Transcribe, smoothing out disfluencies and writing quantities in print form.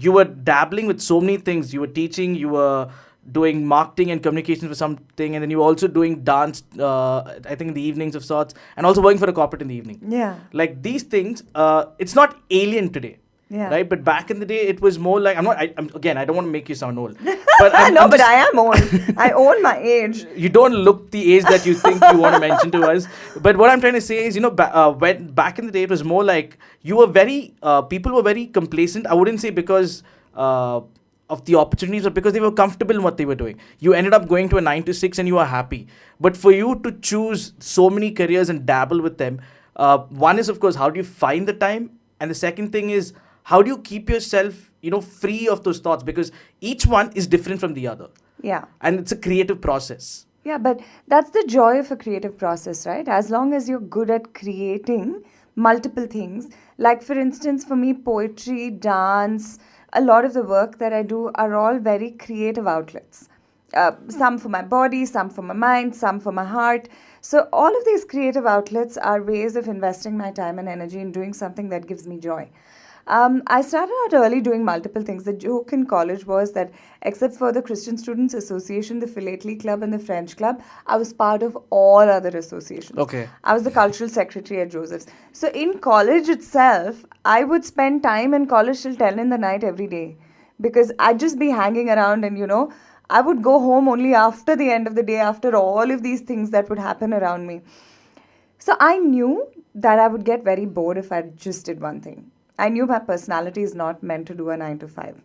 you were dabbling with so many things. You were teaching, you were doing marketing and communications for something, and then you were also doing dance, I think in the evenings of sorts, and also working for a corporate in the evening. Yeah. Like these things, it's not alien today. Yeah. Right, but back in the day, it was more like I'm not. Again, I don't want to make you sound old, but I'm, No, I'm but just, I am old. I own my age. you don't look the age that you think you want to mention to us. But what I'm trying to say is, when back in the day, it was more like you were very, people were very complacent. I wouldn't say because of the opportunities, but because they were comfortable in what they were doing. You ended up going to a 9 to 6 and you are happy. But for you to choose so many careers and dabble with them, one is, of course, how do you find the time? And the second thing is, how do you keep yourself, free of those thoughts? Because each one is different from the other. Yeah. And it's a creative process. Yeah, but that's the joy of a creative process, right? As long as you're good at creating multiple things. Like, for instance, for me, poetry, dance, a lot of the work that I do are all very creative outlets. Some for my body, some for my mind, some for my heart. So, all of these creative outlets are ways of investing my time and energy in doing something that gives me joy. I started out early doing multiple things. The joke in college was that, except for the Christian Students Association, the Philately Club, and the French Club, I was part of all other associations. Okay. I was the cultural secretary at Joseph's. So in college itself, I would spend time in college till 10 in the night every day because I'd just be hanging around and, I would go home only after the end of the day, after all of these things that would happen around me. So I knew that I would get very bored if I just did one thing. I knew my personality is not meant to do a 9 to 5.